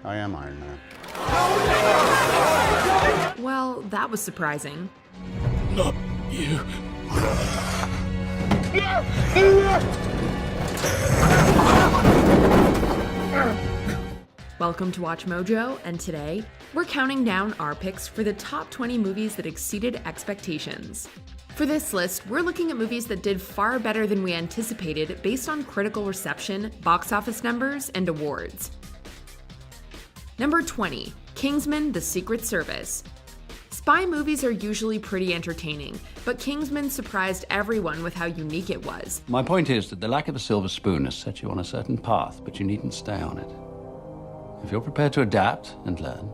I am Iron Man. Well, that was surprising. Not you. Welcome to Watch Mojo, and today, we're counting down our picks for the top 20 movies that exceeded expectations. For this list, we're looking at movies that did far better than we anticipated based on critical reception, box office numbers, and awards. Number 20, Kingsman: The Secret Service. Spy movies are usually pretty entertaining, but Kingsman surprised everyone with how unique it was. My point is that the lack of a silver spoon has set you on a certain path, but you needn't stay on it. If you're prepared to adapt and learn,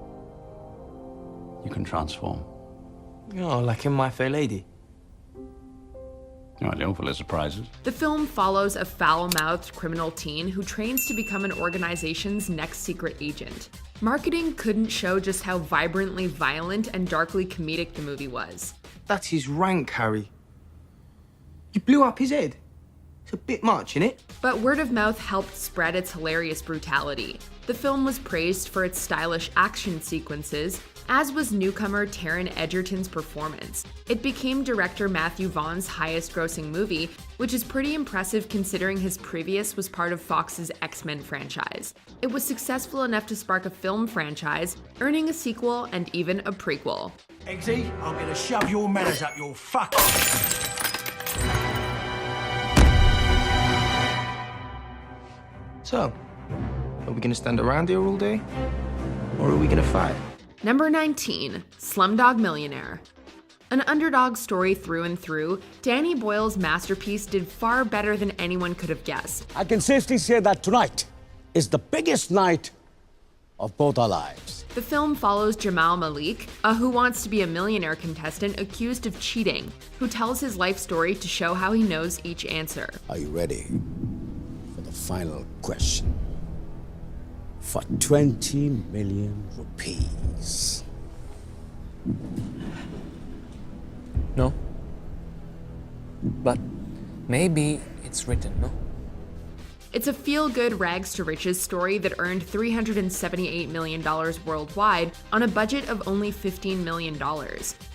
you can transform. Oh, like in My Fair Lady. Oh, I don't full of surprises. The film follows a foul-mouthed criminal teen who trains to become an organization's next secret agent. Marketing couldn't show just how vibrantly violent and darkly comedic the movie was. That's his rank, Harry. You blew up his head. It's a bit much, innit? But word of mouth helped spread its hilarious brutality. The film was praised for its stylish action sequences, as was newcomer Taron Egerton's performance. It became director Matthew Vaughn's highest-grossing movie, which is pretty impressive considering his previous was part of Fox's X-Men franchise. It was successful enough to spark a film franchise, earning a sequel and even a prequel. Eggsy, I'm gonna shove your manners up your fuck. So, are we gonna stand around here all day? Or are we gonna fight? Number 19, Slumdog Millionaire. An underdog story through and through, Danny Boyle's masterpiece did far better than anyone could have guessed. I can safely say that tonight is the biggest night of both our lives. The film follows Jamal Malik, a Who Wants to Be a Millionaire contestant accused of cheating, who tells his life story to show how he knows each answer. Are you ready for the final question? For 20 million rupees. No. But maybe it's written, no? It's a feel-good rags-to-riches story that earned $378 million worldwide on a budget of only $15 million.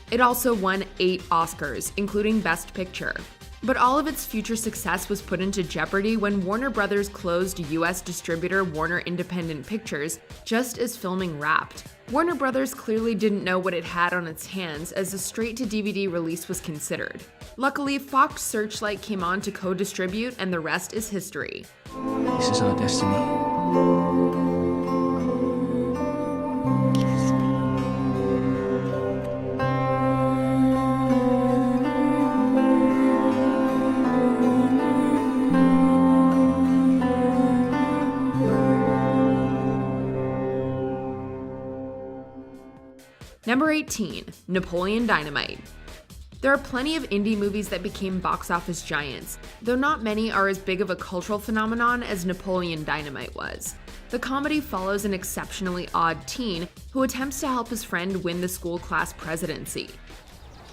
It also won 8 Oscars, including Best Picture. But all of its future success was put into jeopardy when Warner Brothers closed US distributor Warner Independent Pictures just as filming wrapped. Warner Brothers clearly didn't know what it had on its hands as a straight-to-DVD release was considered. Luckily, Fox Searchlight came on to co-distribute, and the rest is history. This is our destiny. Number 18, Napoleon Dynamite. There are plenty of indie movies that became box office giants, though not many are as big of a cultural phenomenon as Napoleon Dynamite was. The comedy follows an exceptionally odd teen who attempts to help his friend win the school class presidency.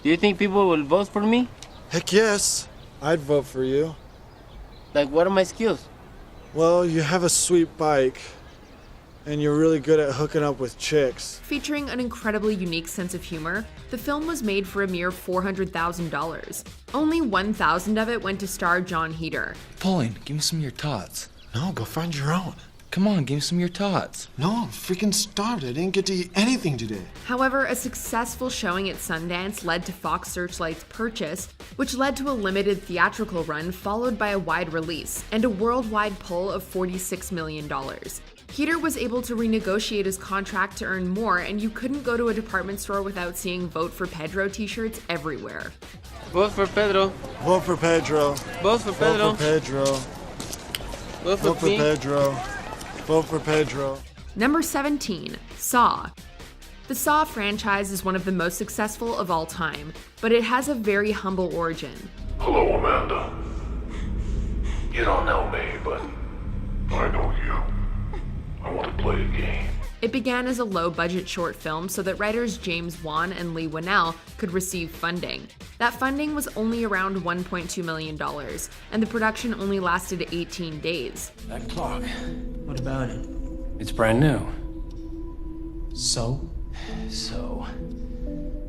Do you think people will vote for me? Heck yes, I'd vote for you. Like, what are my skills? Well, you have a sweet bike, and you're really good at hooking up with chicks. Featuring an incredibly unique sense of humor, the film was made for a mere $400,000. Only $1,000 of it went to star John Heder. Pauline, give me some of your tots. No, go find your own. Come on, give me some of your tots. No, I'm freaking starved. I didn't get to eat anything today. However, a successful showing at Sundance led to Fox Searchlight's purchase, which led to a limited theatrical run followed by a wide release, and a worldwide pull of $46 million. Heder was able to renegotiate his contract to earn more, and you couldn't go to a department store without seeing Vote for Pedro t-shirts everywhere. Vote for Pedro. Vote for Pedro. Vote for Pedro. Vote for Pedro. Vote for Vote for Pedro. Vote for Pedro. Number 17, Saw. The Saw franchise is one of the most successful of all time, but it has a very humble origin. Hello, Amanda. You don't know me, but I know you. I want to play a game. It began as a low-budget short film so that writers James Wan and Lee Winnell could receive funding. That funding was only around $1.2 million, and the production only lasted 18 days. That clock. What about it? It's brand new. So,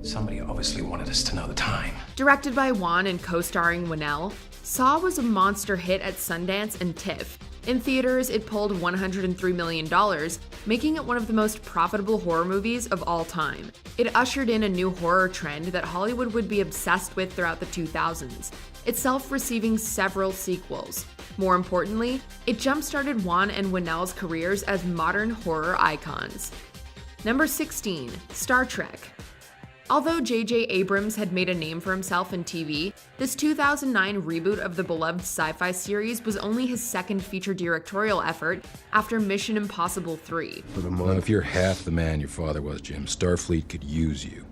somebody obviously wanted us to know the time. Directed by Wan and co-starring Winnell, Saw was a monster hit at Sundance and TIFF. In theaters, it pulled $103 million, making it one of the most profitable horror movies of all time. It ushered in a new horror trend that Hollywood would be obsessed with throughout the 2000s, itself receiving several sequels. More importantly, it jump-started Wan and Winnell's careers as modern horror icons. Number 16, Star Trek. Although J.J. Abrams had made a name for himself in TV, this 2009 reboot of the beloved sci-fi series was only his second feature directorial effort after Mission Impossible 3. Well, if you're half the man your father was, Jim, Starfleet could use you.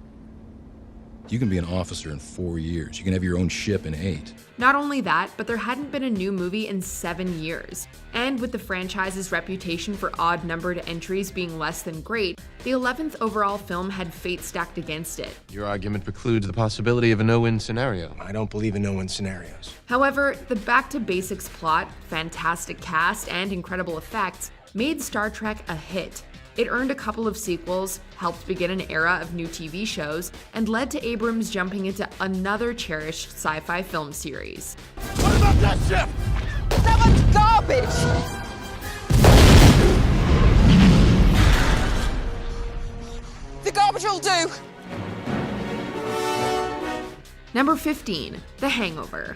You can be an officer in 4 years. You can have your own ship in 8. Not only that, but there hadn't been a new movie in 7 years. And with the franchise's reputation for odd-numbered entries being less than great, the 11th overall film had fate stacked against it. Your argument precludes the possibility of a no-win scenario. I don't believe in no-win scenarios. However, the back-to-basics plot, fantastic cast, and incredible effects made Star Trek a hit. It earned a couple of sequels, helped begin an era of new TV shows, and led to Abrams jumping into another cherished sci-fi film series. What about that ship? That one's garbage! The garbage will do! Number 15, The Hangover.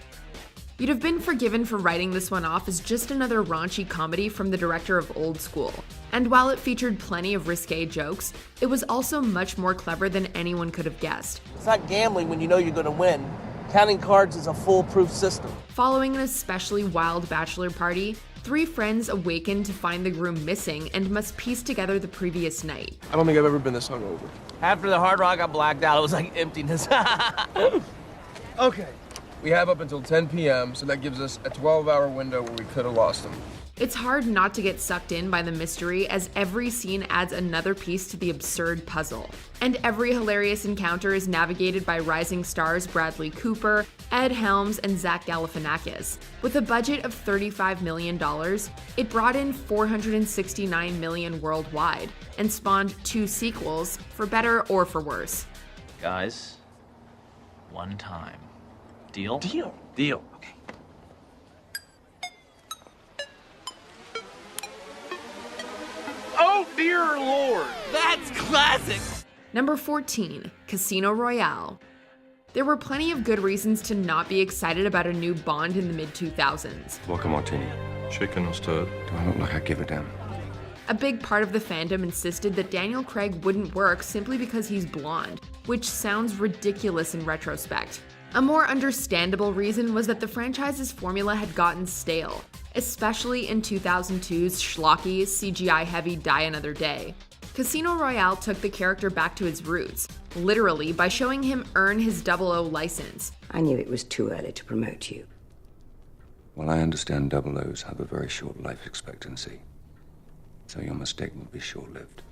You'd have been forgiven for writing this one off as just another raunchy comedy from the director of Old School. And while it featured plenty of risque jokes, it was also much more clever than anyone could have guessed. It's not gambling when you know you're going to win. Counting cards is a foolproof system. Following an especially wild bachelor party, 3 friends awaken to find the groom missing and must piece together the previous night. I don't think I've ever been this hungover. After the Hard Rock, I blacked out. It was like emptiness. Okay. We have up until 10 p.m., so that gives us a 12-hour window where we could have lost him. It's hard not to get sucked in by the mystery, as every scene adds another piece to the absurd puzzle. And every hilarious encounter is navigated by rising stars Bradley Cooper, Ed Helms, and Zach Galifianakis. With a budget of $35 million, it brought in $469 million worldwide, and spawned 2 sequels, for better or for worse. Guys, one time. Deal? Deal. Deal. Okay. Oh, dear Lord. That's classic. Number 14, Casino Royale. There were plenty of good reasons to not be excited about a new Bond in the mid-2000s. Vodka martini. Shaken or stirred? Do I look like I give a damn? A big part of the fandom insisted that Daniel Craig wouldn't work simply because he's blonde, which sounds ridiculous in retrospect. A more understandable reason was that the franchise's formula had gotten stale, especially in 2002's schlocky, CGI-heavy Die Another Day. Casino Royale took the character back to his roots, literally by showing him earn his 00 license. I knew it was too early to promote you. Well, I understand 00s have a very short life expectancy, so your mistake will be short-lived.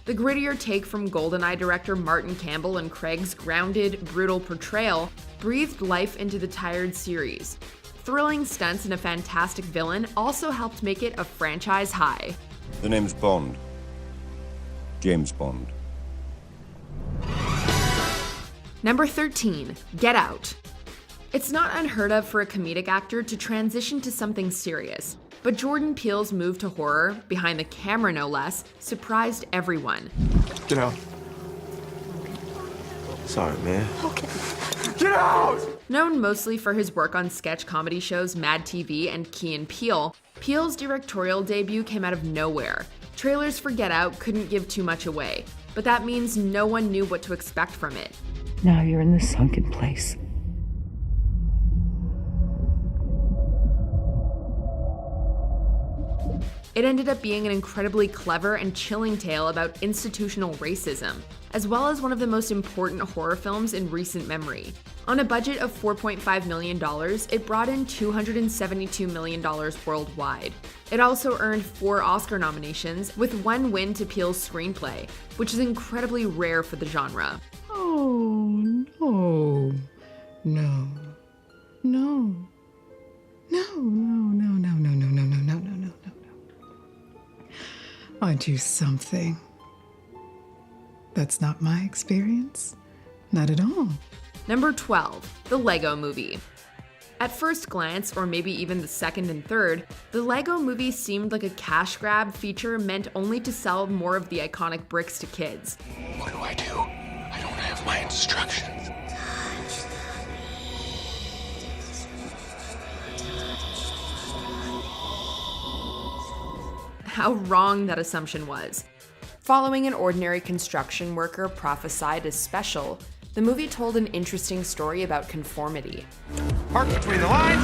The grittier take from GoldenEye director Martin Campbell and Craig's grounded, brutal portrayal breathed life into the tired series. Thrilling stunts and a fantastic villain also helped make it a franchise high. The name's Bond. James Bond. Number 13, Get Out. It's not unheard of for a comedic actor to transition to something serious, but Jordan Peele's move to horror, behind the camera no less, surprised everyone. Get out. Sorry, man. Okay. Get out! Known mostly for his work on sketch comedy shows Mad TV and Key and Peele, Peele's directorial debut came out of nowhere. Trailers for Get Out couldn't give too much away, but that means no one knew what to expect from it. Now you're in the sunken place. It ended up being an incredibly clever and chilling tale about institutional racism, as well as one of the most important horror films in recent memory. On a budget of $4.5 million, it brought in $272 million worldwide. It also earned 4 Oscar nominations, with 1 win to Peele's screenplay, which is incredibly rare for the genre. Oh, no. No. No. No, no, no, no, no, no, no, no, no, no, no, no. I'd do something. That's not my experience. Not at all. Number 12, the Lego Movie. At first glance, or maybe even the second and third, the Lego Movie seemed like a cash grab feature meant only to sell more of the iconic bricks to kids. What do? I don't have my instructions. How wrong that assumption was. Following an ordinary construction worker prophesied as special, the movie told an interesting story about conformity. Park between the lines.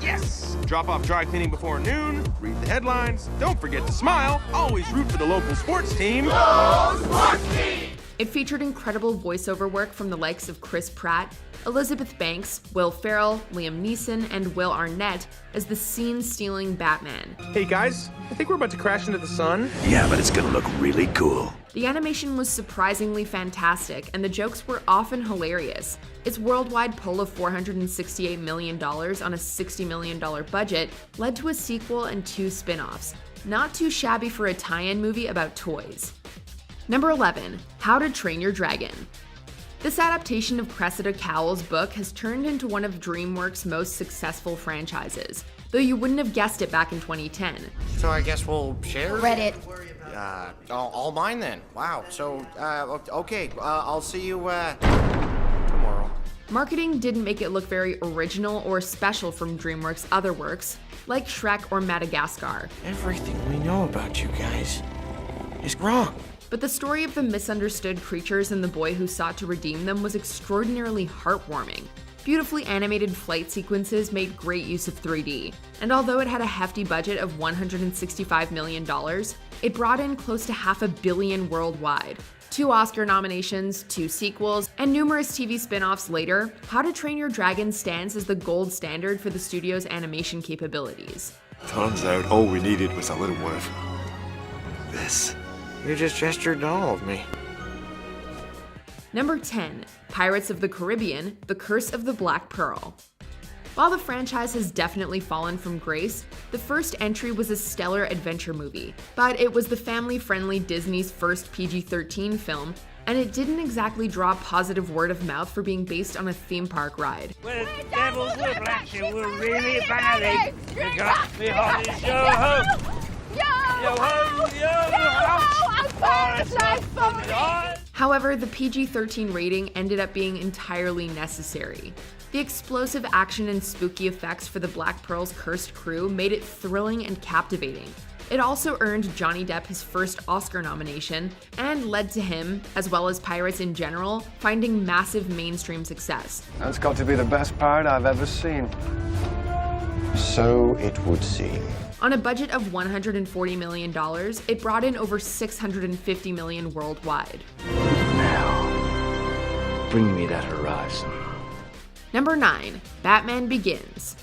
Yes! Drop off dry cleaning before noon. Read the headlines. Don't forget to smile. Always root for the local sports team. Go sports team! It featured incredible voiceover work from the likes of Chris Pratt, Elizabeth Banks, Will Ferrell, Liam Neeson, and Will Arnett as the scene-stealing Batman. Hey guys, I think we're about to crash into the sun. Yeah, but it's gonna look really cool. The animation was surprisingly fantastic, and the jokes were often hilarious. Its worldwide pull of $468 million on a $60 million budget led to a sequel and 2 spin-offs. Not too shabby for a tie-in movie about toys. Number 11, How to Train Your Dragon. This adaptation of Cressida Cowell's book has turned into one of DreamWorks' most successful franchises, though you wouldn't have guessed it back in 2010. So I guess we'll share? Reddit. All mine then. Wow. So, okay. I'll see you, tomorrow. Marketing didn't make it look very original or special from DreamWorks' other works, like Shrek or Madagascar. Everything we know about you guys is wrong. But the story of the misunderstood creatures and the boy who sought to redeem them was extraordinarily heartwarming. Beautifully animated flight sequences made great use of 3D, and although it had a hefty budget of $165 million, it brought in close to $500 million worldwide. 2 Oscar nominations, 2 sequels, and numerous TV spin-offs later, How to Train Your Dragon stands as the gold standard for the studio's animation capabilities. Turns out all we needed was a little more of this. You just gestured to all of me. Number 10, Pirates of the Caribbean, The Curse of the Black Pearl. While the franchise has definitely fallen from grace, the first entry was a stellar adventure movie, but it was the family-friendly Disney's first PG-13 film, and it didn't exactly draw positive word of mouth for being based on a theme park ride. Well, devils were black, you were really bad. You got me hot as yo-ho! However, the PG-13 rating ended up being entirely necessary. The explosive action and spooky effects for the Black Pearl's cursed crew made it thrilling and captivating. It also earned Johnny Depp his first Oscar nomination and led to him, as well as pirates in general, finding massive mainstream success. That's got to be the best pirate I've ever seen. So it would seem. On a budget of $140 million, it brought in over $650 million worldwide. Now, bring me that horizon. Number 9, Batman Begins.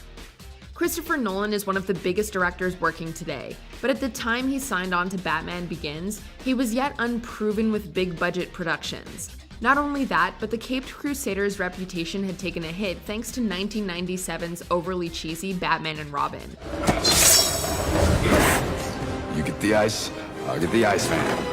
Christopher Nolan is one of the biggest directors working today, but at the time he signed on to Batman Begins, he was yet unproven with big-budget productions. Not only that, but the Caped Crusader's reputation had taken a hit thanks to 1997's overly cheesy Batman and Robin. You get the ice, I'll get the ice man.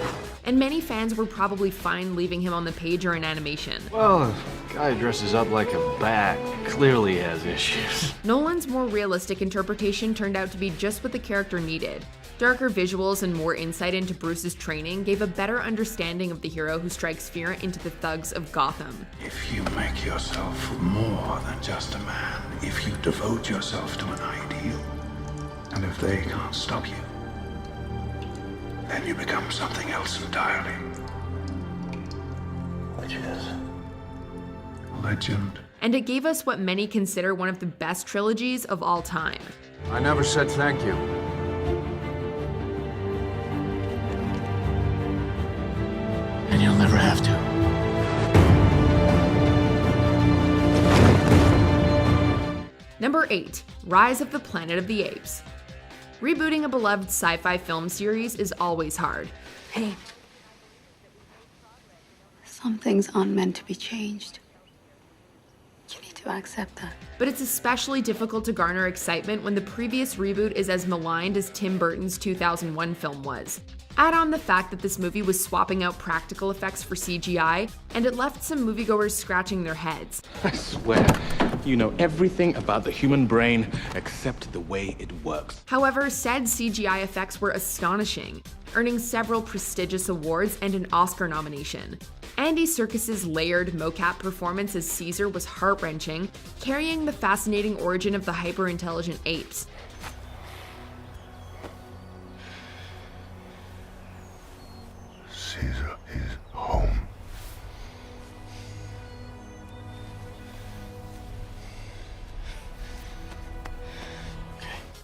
And many fans were probably fine leaving him on the page or in animation. Well, a guy dresses up like a bat clearly has issues. Nolan's more realistic interpretation turned out to be just what the character needed. Darker visuals and more insight into Bruce's training gave a better understanding of the hero who strikes fear into the thugs of Gotham. If you make yourself more than just a man, if you devote yourself to an ideal, and if they can't stop you, then you become something else entirely. Which is legend. And it gave us what many consider one of the best trilogies of all time. I never said thank you. And you'll never have to. Number 8, Rise of the Planet of the Apes. Rebooting a beloved sci-fi film series is always hard. Hey, some things aren't meant to be changed. You need to accept that. But it's especially difficult to garner excitement when the previous reboot is as maligned as Tim Burton's 2001 film was. Add on the fact that this movie was swapping out practical effects for CGI, and it left some moviegoers scratching their heads. I swear, you know everything about the human brain except the way it works. However, said CGI effects were astonishing, earning several prestigious awards and an Oscar nomination. Andy Serkis's layered mocap performance as Caesar was heart-wrenching, carrying the fascinating origin of the hyper-intelligent apes. Caesar is home.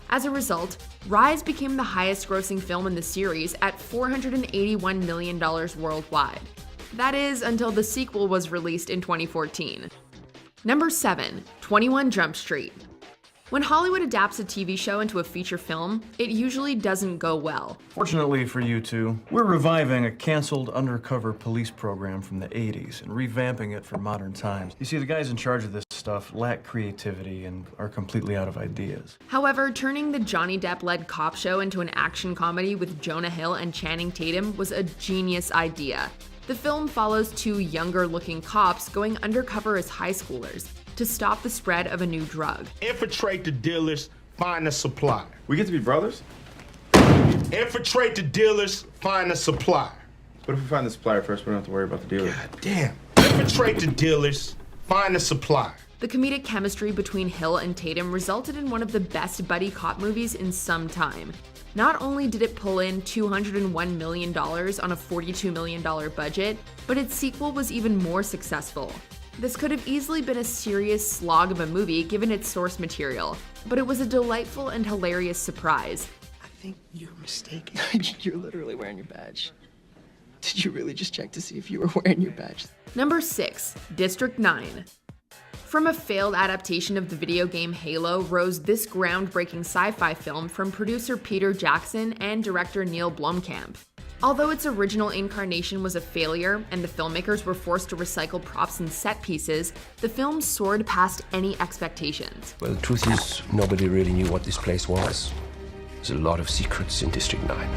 As a result, Rise became the highest-grossing film in the series at $481 million worldwide. That is, until the sequel was released in 2014. Number 7, 21 Jump Street. When Hollywood adapts a TV show into a feature film, it usually doesn't go well. Fortunately for you two, we're reviving a canceled undercover police program from the 80s and revamping it for modern times. You see, the guys in charge of this stuff lack creativity and are completely out of ideas. However, turning the Johnny Depp-led cop show into an action comedy with Jonah Hill and Channing Tatum was a genius idea. The film follows two younger-looking cops going undercover as high schoolers to stop the spread of a new drug. Infiltrate the dealers, find the supply. We get to be brothers? Infiltrate the dealers, find the supply. What if we find the supplier first? We don't have to worry about the dealer. God damn. Infiltrate the dealers, find the supply. The comedic chemistry between Hill and Tatum resulted in one of the best buddy cop movies in some time. Not only did it pull in $201 million on a $42 million budget, but its sequel was even more successful. This could have easily been a serious slog of a movie given its source material, but it was a delightful and hilarious surprise. I think you're mistaken. You're literally wearing your badge. Did you really just check to see if you were wearing your badge? Number 6, District 9. From a failed adaptation of the video game Halo rose this groundbreaking sci-fi film from producer Peter Jackson and director Neil Blomkamp. Although its original incarnation was a failure and the filmmakers were forced to recycle props and set pieces, the film soared past any expectations. Well, the truth is, nobody really knew what this place was. There's a lot of secrets in District 9.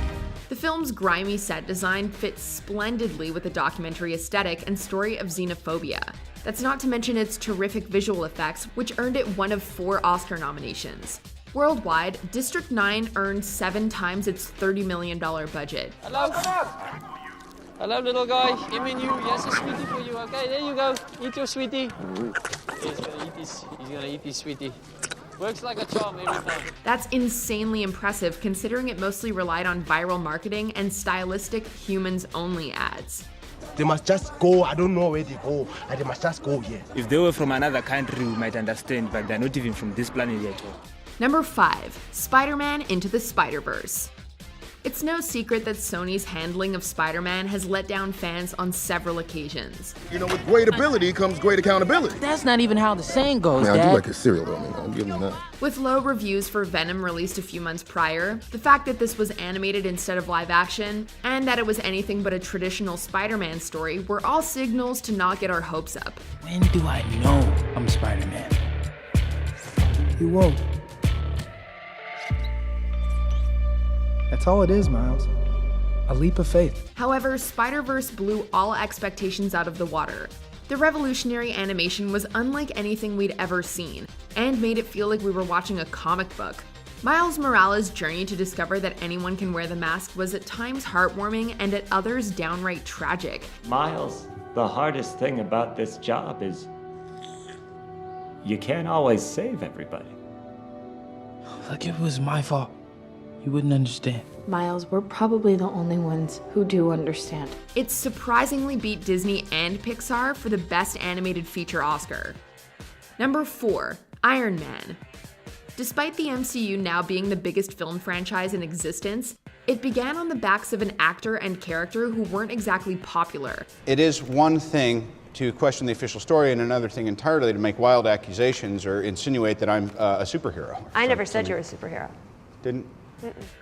The film's grimy set design fits splendidly with the documentary aesthetic and story of xenophobia. That's not to mention its terrific visual effects, which earned it one of 4 Oscar nominations. Worldwide, District 9 earned 7 times its $30 million budget. Hello? Hello, little guy. Give me you. Yes, a sweetie for you. Okay, there you go. Eat your sweetie. He's gonna eat this. He's gonna eat this sweetie. Works like a charm every time. That's insanely impressive considering it mostly relied on viral marketing and stylistic humans-only ads. They must just go. I don't know where they go, and they must just go here. If they were from another country, we might understand, but they're not even from this planet yet. Number 5, Spider-Man Into the Spider-Verse. It's no secret that Sony's handling of Spider-Man has let down fans on several occasions. You know, with great ability comes great accountability. That's not even how the saying goes, Man, Dad. I do like his cereal, though. I mean, I'll give him that. With low reviews for Venom released a few months prior, the fact that this was animated instead of live action, and that it was anything but a traditional Spider-Man story were all signals to not get our hopes up. When do I know I'm Spider-Man? You won't. That's all it is, Miles. A leap of faith. However, Spider-Verse blew all expectations out of the water. The revolutionary animation was unlike anything we'd ever seen, and made it feel like we were watching a comic book. Miles Morales' journey to discover that anyone can wear the mask was at times heartwarming and at others downright tragic. Miles, the hardest thing about this job is you can't always save everybody. Look, if it was my fault, you wouldn't understand. Miles, we're probably the only ones who do understand. It surprisingly beat Disney and Pixar for the Best Animated Feature Oscar. Number 4, Iron Man. Despite the MCU now being the biggest film franchise in existence, it began on the backs of an actor and character who weren't exactly popular. It is one thing to question the official story and another thing entirely to make wild accusations or insinuate that I'm a superhero. I never said you were a superhero. Didn't?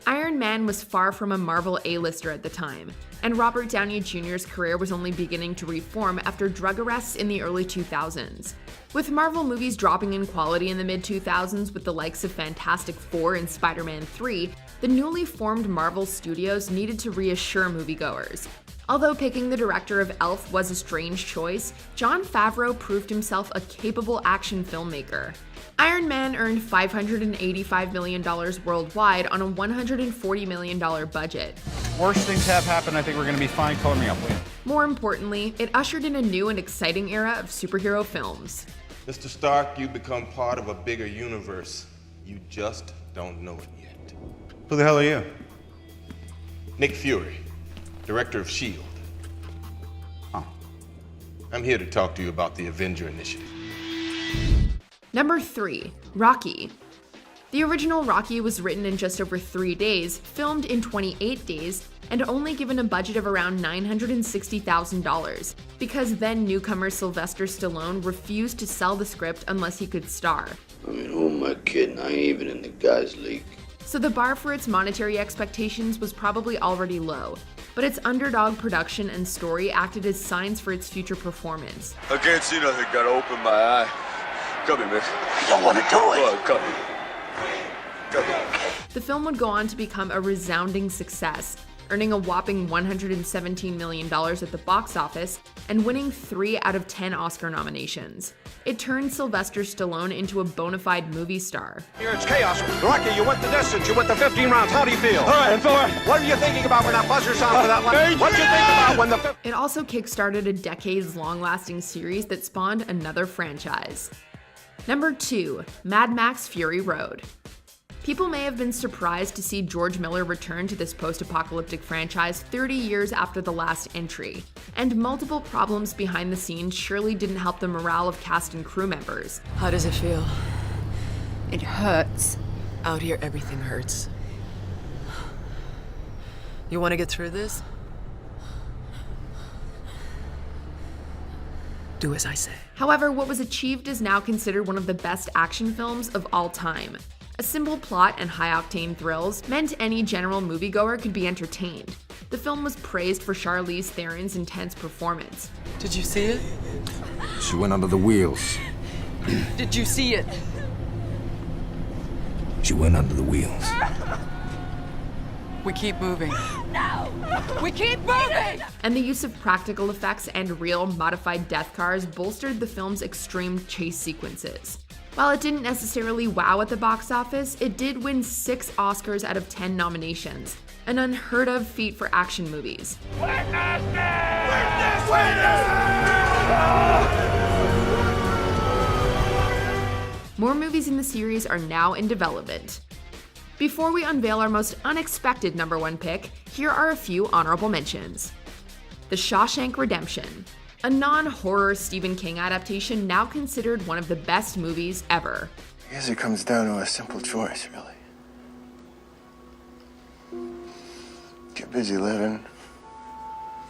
Iron Man was far from a Marvel A-lister at the time, and Robert Downey Jr.'s career was only beginning to reform after drug arrests in the early 2000s. With Marvel movies dropping in quality in the mid-2000s with the likes of Fantastic Four and Spider-Man 3, the newly formed Marvel Studios needed to reassure moviegoers. Although picking the director of Elf was a strange choice, Jon Favreau proved himself a capable action filmmaker. Iron Man earned $585 million worldwide on a $140 million budget. Worse things have happened. I think we're going to be fine. Color me up, Wayne. More importantly, it ushered in a new and exciting era of superhero films. Mr. Stark, you become part of a bigger universe. You just don't know it yet. Who the hell are you? Nick Fury, director of S.H.I.E.L.D. I'm here to talk to you about the Avenger Initiative. Number 3. Rocky. The original Rocky was written in just over 3 days, filmed in 28 days, and only given a budget of around $960,000, because then newcomer Sylvester Stallone refused to sell the script unless he could star. I mean, who am I kidding? I ain't even in the guys' league. So the bar for its monetary expectations was probably already low, but its underdog production and story acted as signs for its future performance. I can't see nothing, gotta open my eye. Come here, man. I don't want to do it. Oh, come here. Come here. The film would go on to become a resounding success, earning a whopping $117 million at the box office and winning 3 out of 10 Oscar nominations. It turned Sylvester Stallone into a bona fide movie star. Here it's chaos. Rocky, you went the distance. You went the 15 rounds. How do you feel? All right, Thor. What are you thinking about when that buzzer sounds for that line? What do you think about when the... It also kickstarted a decades-long lasting series that spawned another franchise. Number 2. Mad Max Fury Road. People may have been surprised to see George Miller return to this post-apocalyptic franchise 30 years after the last entry, and multiple problems behind the scenes surely didn't help the morale of cast and crew members. How does it feel? It hurts. Out here, everything hurts. You want to get through this? Do as I say. However, what was achieved is now considered one of the best action films of all time. A simple plot and high-octane thrills meant any general moviegoer could be entertained. The film was praised for Charlize Theron's intense performance. Did you see it? She went under the wheels. Did you see it? She went under the wheels. We keep moving. No! We keep moving! And the use of practical effects and real modified death cars bolstered the film's extreme chase sequences. While it didn't necessarily wow at the box office, it did win 6 Oscars out of 10 nominations, an unheard of feat for action movies. More movies in the series are now in development. Before we unveil our most unexpected number 1 pick, here are a few honorable mentions. The Shawshank Redemption, a non-horror Stephen King adaptation now considered one of the best movies ever. I guess it comes down to a simple choice, really. Get busy living,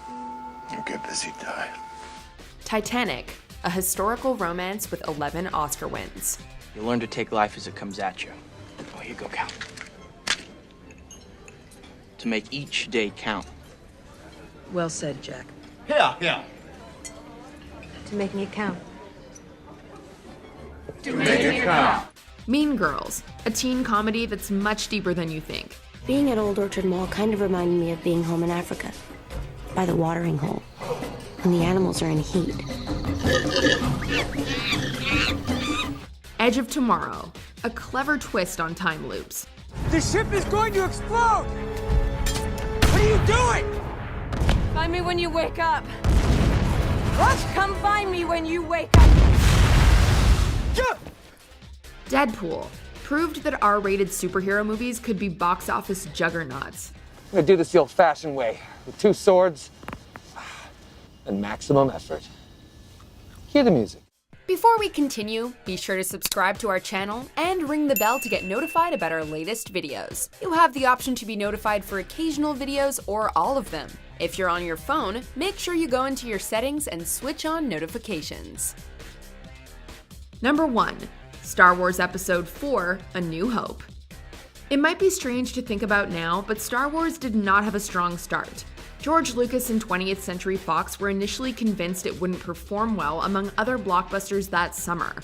or get busy dying. Titanic, a historical romance with 11 Oscar wins. You learn to take life as it comes at you. Oh, here you go, Cal. To make each day count. Well said, Jack. Yeah. To making it count. Mean Girls, a teen comedy that's much deeper than you think. Being at Old Orchard Mall kind of reminded me of being home in Africa, by the watering hole, when the animals are in heat. Edge of Tomorrow, a clever twist on time loops. The ship is going to explode! What are you doing? Find me when you wake up. What? Come find me when you wake up. Deadpool proved that R-rated superhero movies could be box office juggernauts. I'm gonna do this the old-fashioned way, with 2 swords and maximum effort. Hear the music. Before we continue, be sure to subscribe to our channel and ring the bell to get notified about our latest videos. You have the option to be notified for occasional videos or all of them. If you're on your phone, make sure you go into your settings and switch on notifications. Number 1. Star Wars Episode 4: A New Hope. It might be strange to think about now, but Star Wars did not have a strong start. George Lucas and 20th Century Fox were initially convinced it wouldn't perform well among other blockbusters that summer.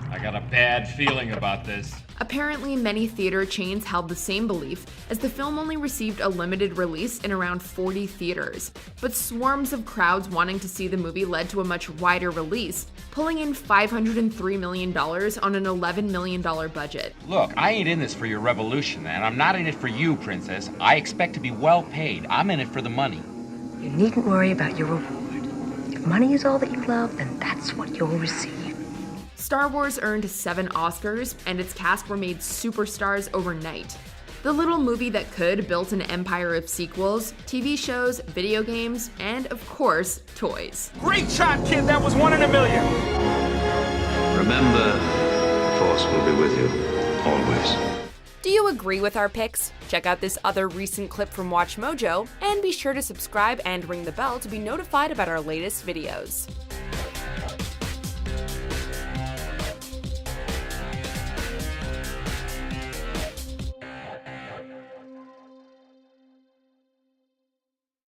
I got a bad feeling about this. Apparently, many theater chains held the same belief, as the film only received a limited release in around 40 theaters. But swarms of crowds wanting to see the movie led to a much wider release, pulling in $503 million on an $11 million budget. Look, I ain't in this for your revolution, and I'm not in it for you, Princess. I expect to be well paid. I'm in it for the money. You needn't worry about your reward. If money is all that you love, then that's what you'll receive. Star Wars earned 7 Oscars, and its cast were made superstars overnight. The little movie that could built an empire of sequels, TV shows, video games, and of course, toys. Great shot, kid! That was 1 in a million! Remember, the Force will be with you, always. Do you agree with our picks? Check out this other recent clip from WatchMojo, and be sure to subscribe and ring the bell to be notified about our latest videos.